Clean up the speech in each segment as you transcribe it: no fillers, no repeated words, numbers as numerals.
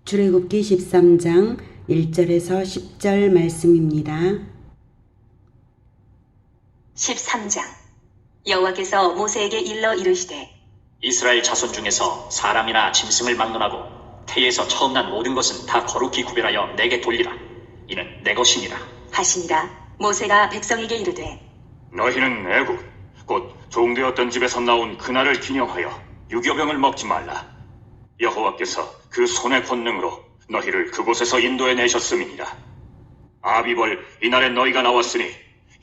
출애굽기 13장 1절에서 10절 말씀입니다. 13장 여호와께서 모세에게 일러 이르시되 이스라엘 자손 중에서 사람이나 짐승을 막론하고 태에서 처음 난 모든 것은 다 거룩히 구별하여 내게 돌리라. 이는 내 것이니라 하시니라. 모세가 백성에게 이르되 너희는 애굽 곧 종되었던 집에서 나온 그날을 기념하여 유교병을 먹지 말라. 여호와께서 그 손의 권능으로 너희를 그곳에서 인도해 내셨음이니라. 아비벌 이날에 너희가 나왔으니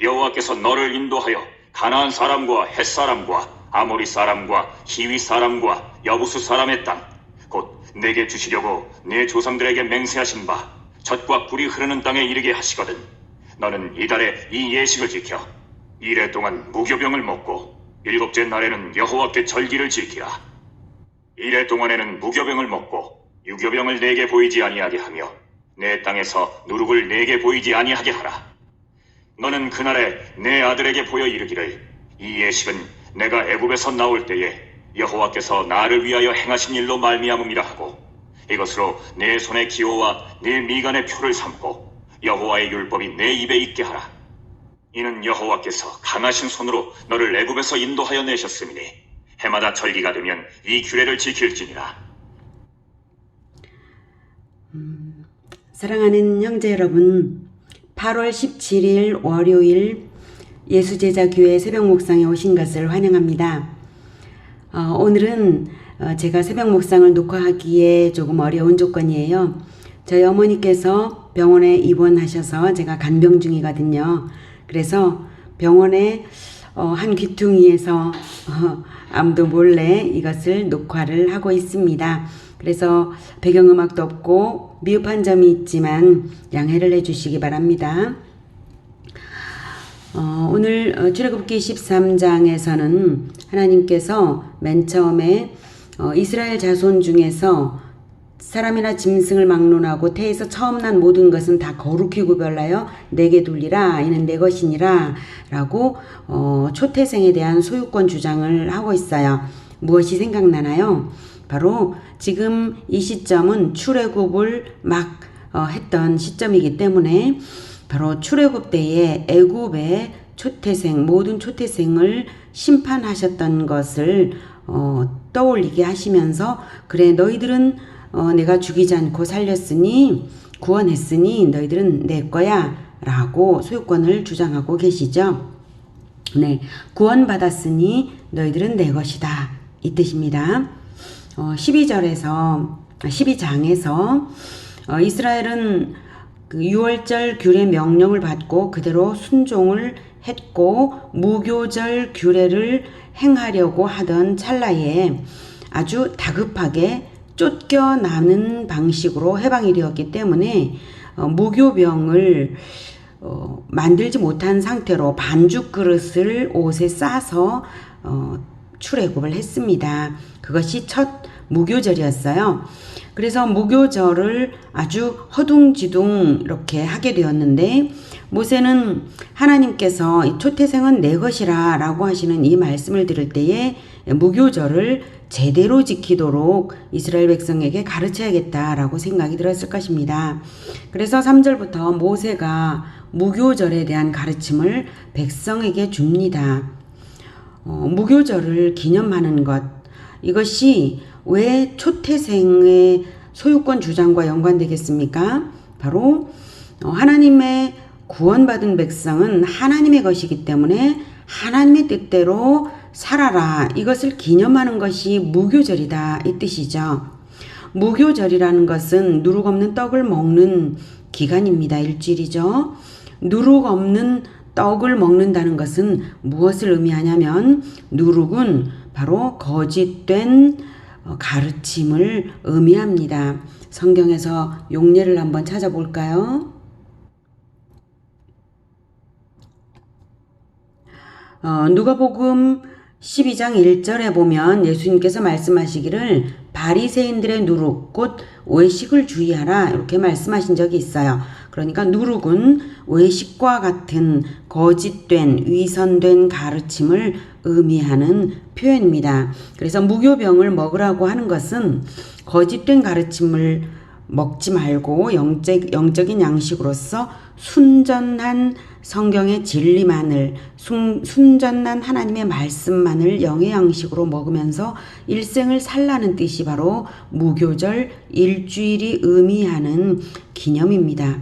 여호와께서 너를 인도하여 가나안 사람과 헷 사람과 아모리 사람과 히위 사람과 여부수 사람의 땅 곧 내게 주시려고 네 조상들에게 맹세하신 바 젖과 꿀이 흐르는 땅에 이르게 하시거든. 너는 이달에 이 예식을 지켜 이래 동안 무교병을 먹고 일곱째 날에는 여호와께 절기를 지키라. 이래 동안에는 무교병을 먹고 유교병을 내게 보이지 아니하게 하며 내 땅에서 누룩을 내게 보이지 아니하게 하라. 너는 그날에 내 아들에게 보여 이르기를 이 예식은 내가 애굽에서 나올 때에 여호와께서 나를 위하여 행하신 일로 말미암음이라 하고 이것으로 내 손의 기호와 내 미간의 표를 삼고 여호와의 율법이 내 입에 있게 하라. 이는 여호와께서 강하신 손으로 너를 애굽에서 인도하여 내셨음이니 해마다 절기가 되면 이 규례를 지킬지니라. 사랑하는 형제 여러분, 8월 17일 월요일 예수제자교회 새벽 묵상에 오신 것을 환영합니다. 오늘은 제가 새벽 묵상을 녹화하기에 조금 어려운 조건이에요. 저희 어머니께서 병원에 입원하셔서 제가 간병 중이거든요. 그래서 병원의 한 귀퉁이에서 아무도 몰래 이것을 녹화를 하고 있습니다. 그래서 배경음악도 없고 미흡한 점이 있지만 양해를 해주시기 바랍니다. 오늘 출애굽기 13장에서는 하나님께서 맨 처음에 이스라엘 자손 중에서 사람이나 짐승을 막론하고 태에서 처음 난 모든 것은 다 거룩히 구별하여 내게 돌리라. 이는 내 것이니라 라고 초태생에 대한 소유권 주장을 하고 있어요. 무엇이 생각나나요? 바로 지금 이 시점은 출애굽을 막 했던 시점이기 때문에 바로 출애굽 때에 애굽의 초태생, 모든 초태생을 심판하셨던 것을 떠올리게 하시면서 그래 너희들은 내가 죽이지 않고 살렸으니 구원했으니 너희들은 내 거야 라고 소유권을 주장하고 계시죠. 네, 구원받았으니 너희들은 내 것이다 이 뜻입니다. 12장에서 이스라엘은 그 6월절 규례 명령을 받고 그대로 순종을 했고 무교절 규례를 행하려고 하던 찰나에 아주 다급하게 쫓겨나는 방식으로 해방이 되었기 때문에 무교병을 만들지 못한 상태로 반죽 그릇을 옷에 싸서 출애굽을 했습니다. 그것이 첫 무교절이었어요. 그래서 무교절을 아주 허둥지둥 이렇게 하게 되었는데 모세는 하나님께서 이 초태생은 내 것이라 라고 하시는 이 말씀을 들을 때에 무교절을 제대로 지키도록 이스라엘 백성에게 가르쳐야겠다라고 생각이 들었을 것입니다. 그래서 3절부터 모세가 무교절에 대한 가르침을 백성에게 줍니다. 무교절을 기념하는 것, 이것이 왜 초태생의 소유권 주장과 연관되겠습니까? 바로 하나님의 구원받은 백성은 하나님의 것이기 때문에 하나님의 뜻대로 살아라. 이것을 기념하는 것이 무교절이다 이 뜻이죠. 무교절이라는 것은 누룩 없는 떡을 먹는 기간입니다. 일주일이죠. 누룩 없는 떡을 먹는다는 것은 무엇을 의미하냐면 누룩은 바로 거짓된 가르침을 의미합니다. 성경에서 용례를 한번 찾아볼까요? 누가복음 12장 1절에 보면 예수님께서 말씀하시기를 바리새인들의 누룩 곧 외식을 주의하라 이렇게 말씀하신 적이 있어요. 그러니까 누룩은 외식과 같은 거짓된 위선된 가르침을 의미하는 표현입니다. 그래서 무교병을 먹으라고 하는 것은 거짓된 가르침을 먹지 말고 영적인 양식으로서 순전한 성경의 진리만을, 순전한 하나님의 말씀만을 영의 양식으로 먹으면서 일생을 살라는 뜻이 바로 무교절 일주일이 의미하는 기념입니다.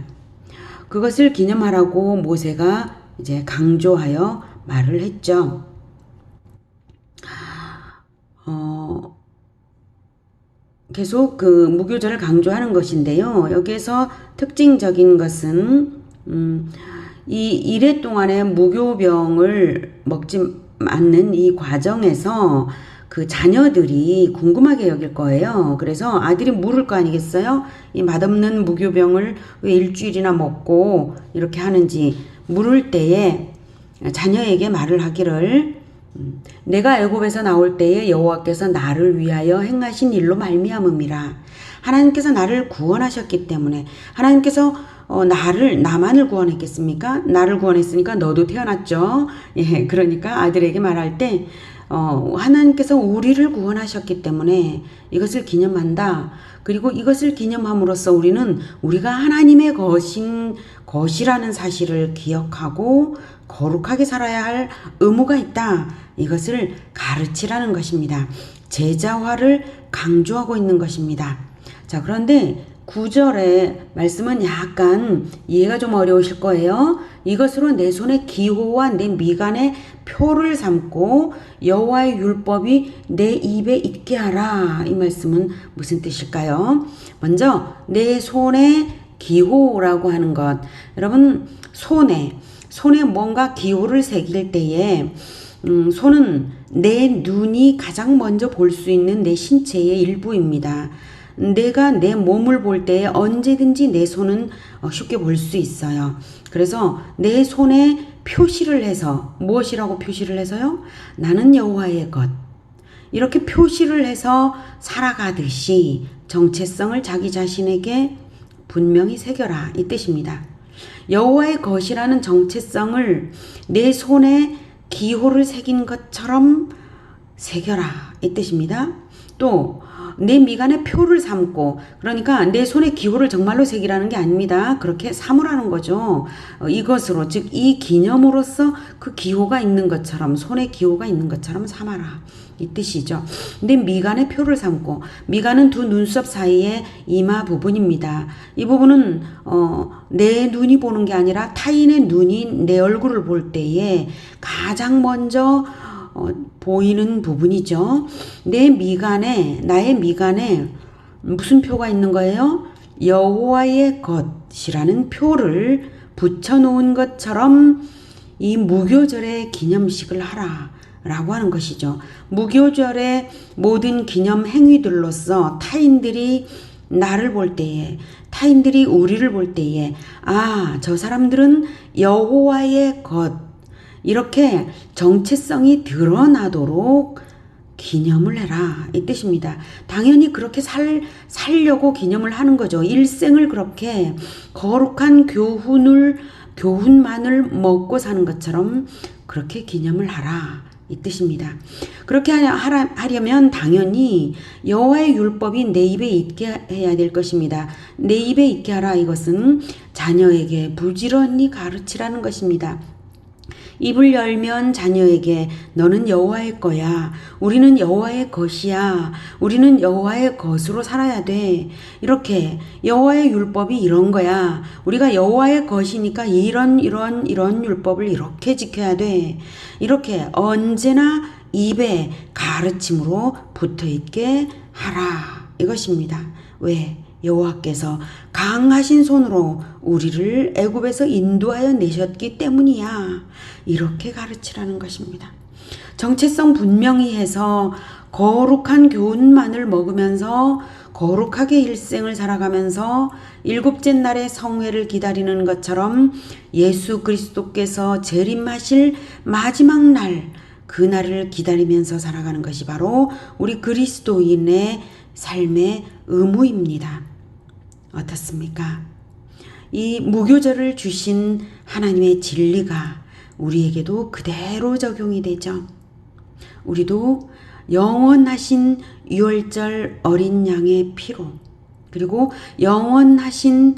그것을 기념하라고 모세가 이제 강조하여 말을 했죠. 계속 그 무교절을 강조하는 것인데요. 여기에서 특징적인 것은 이 이래 동안에 무교병을 먹지 않는 이 과정에서 그 자녀들이 궁금하게 여길 거예요. 그래서 아들이 물을 거 아니겠어요? 이 맛없는 무교병을 왜 일주일이나 먹고 이렇게 하는지 물을 때에 자녀에게 말을 하기를 내가 애굽에서 나올 때에 여호와께서 나를 위하여 행하신 일로 말미암음이라. 하나님께서 나를 구원하셨기 때문에 하나님께서 나만을 구원했겠습니까? 나를 구원했으니까 너도 태어났죠. 예, 그러니까 아들에게 말할 때 하나님께서 우리를 구원하셨기 때문에 이것을 기념한다. 그리고 이것을 기념함으로써 우리는 우리가 하나님의 것이라는 사실을 기억하고 거룩하게 살아야 할 의무가 있다. 이것을 가르치라는 것입니다. 제자화를 강조하고 있는 것입니다. 자, 그런데 9절의 말씀은 약간 이해가 좀 어려우실 거예요. 이것으로 내 손에 기호와 내 미간에 표를 삼고 여호와의 율법이 내 입에 있게 하라. 이 말씀은 무슨 뜻일까요? 먼저 내 손에 기호라고 하는 것. 여러분 손에 뭔가 기호를 새길 때에 손은 내 눈이 가장 먼저 볼 수 있는 내 신체의 일부입니다. 내가 내 몸을 볼 때에 언제든지 내 손은 쉽게 볼 수 있어요. 그래서 내 손에 표시를 해서 무엇이라고 표시를 해서요? 나는 여호와의 것. 이렇게 표시를 해서 살아가듯이 정체성을 자기 자신에게 분명히 새겨라. 이 뜻입니다. 여호와의 것이라는 정체성을 내 손에 기호를 새긴 것처럼 새겨라. 이 뜻입니다. 또 내 미간에 표를 삼고, 그러니까 내 손에 기호를 정말로 새기라는 게 아닙니다. 그렇게 삼으라는 거죠. 이것으로, 즉 이 기념으로서 그 기호가 있는 것처럼, 손에 기호가 있는 것처럼 삼아라. 이 뜻이죠. 내 미간에 표를 삼고, 미간은 두 눈썹 사이의 이마 부분입니다. 이 부분은 내 눈이 보는 게 아니라 타인의 눈이 내 얼굴을 볼 때에 가장 먼저 보이는 부분이죠. 나의 미간에 무슨 표가 있는 거예요? 여호와의 것이라는 표를 붙여놓은 것처럼 이 무교절의 기념식을 하라 라고 하는 것이죠. 무교절의 모든 기념 행위들로서 타인들이 나를 볼 때에, 타인들이 우리를 볼 때에, 저 사람들은 여호와의 것, 이렇게 정체성이 드러나도록 기념을 해라. 이 뜻입니다. 당연히 그렇게 살려고 기념을 하는 거죠. 일생을 그렇게 거룩한 교훈만을 먹고 사는 것처럼 그렇게 기념을 하라. 이 뜻입니다. 그렇게 하려면 당연히 여호와의 율법이 내 입에 있게 해야 될 것입니다. 내 입에 있게 하라. 이것은 자녀에게 부지런히 가르치라는 것입니다. 입을 열면 자녀에게 너는 여호와의 거야. 우리는 여호와의 것이야. 우리는 여호와의 것으로 살아야 돼. 이렇게 여호와의 율법이 이런 거야. 우리가 여호와의 것이니까 이런 율법을 이렇게 지켜야 돼. 이렇게 언제나 입에 가르침으로 붙어있게 하라. 이것입니다. 왜? 여호와께서 강하신 손으로 우리를 애굽에서 인도하여 내셨기 때문이야. 이렇게 가르치라는 것입니다. 정체성 분명히 해서 거룩한 교훈만을 먹으면서 거룩하게 일생을 살아가면서 일곱째 날의 성회를 기다리는 것처럼 예수 그리스도께서 재림하실 마지막 날, 그 날을 기다리면서 살아가는 것이 바로 우리 그리스도인의 삶의 의무입니다. 어떻습니까? 이 무교절을 주신 하나님의 진리가 우리에게도 그대로 적용이 되죠. 우리도 영원하신 유월절 어린 양의 피로 그리고 영원하신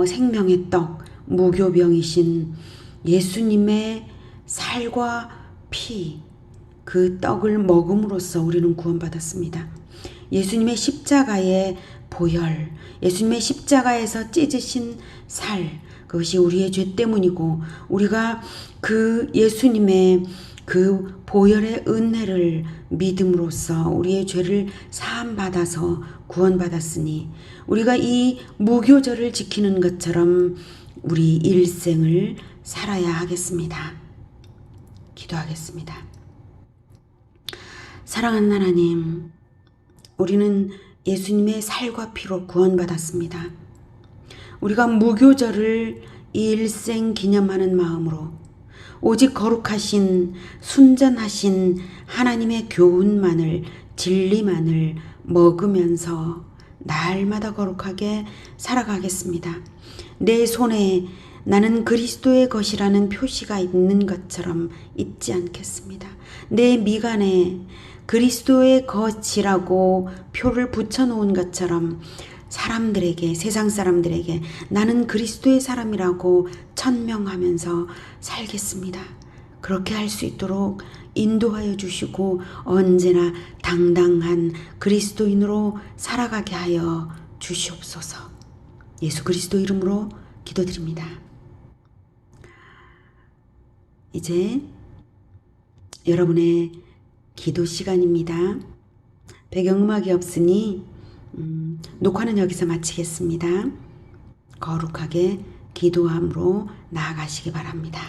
생명의 떡, 무교병이신 예수님의 살과 피, 그 떡을 먹음으로써 우리는 구원받았습니다. 예수님의 십자가의 보혈, 예수님의 십자가에서 찢으신 살, 그것이 우리의 죄 때문이고 우리가 그 예수님의 그 보혈의 은혜를 믿음으로써 우리의 죄를 사함받아서 구원받았으니 우리가 이 무교절을 지키는 것처럼 우리 일생을 살아야 하겠습니다. 기도하겠습니다. 사랑하는 하나님, 우리는 예수님의 살과 피로 구원받았습니다. 우리가 무교절을 일생 기념하는 마음으로 오직 거룩하신 순전하신 하나님의 교훈만을 진리만을 먹으면서 날마다 거룩하게 살아가겠습니다. 내 손에 나는 그리스도의 것이라는 표시가 있는 것처럼 잊지 않겠습니다. 내 미간에 그리스도의 것이라고 표를 붙여놓은 것처럼 사람들에게, 세상 사람들에게 나는 그리스도의 사람이라고 천명하면서 살겠습니다. 그렇게 할 수 있도록 인도하여 주시고 언제나 당당한 그리스도인으로 살아가게 하여 주시옵소서. 예수 그리스도 이름으로 기도드립니다. 이제 여러분의 기도 시간입니다. 배경음악이 없으니 녹화는 여기서 마치겠습니다. 거룩하게 기도함으로 나아가시기 바랍니다.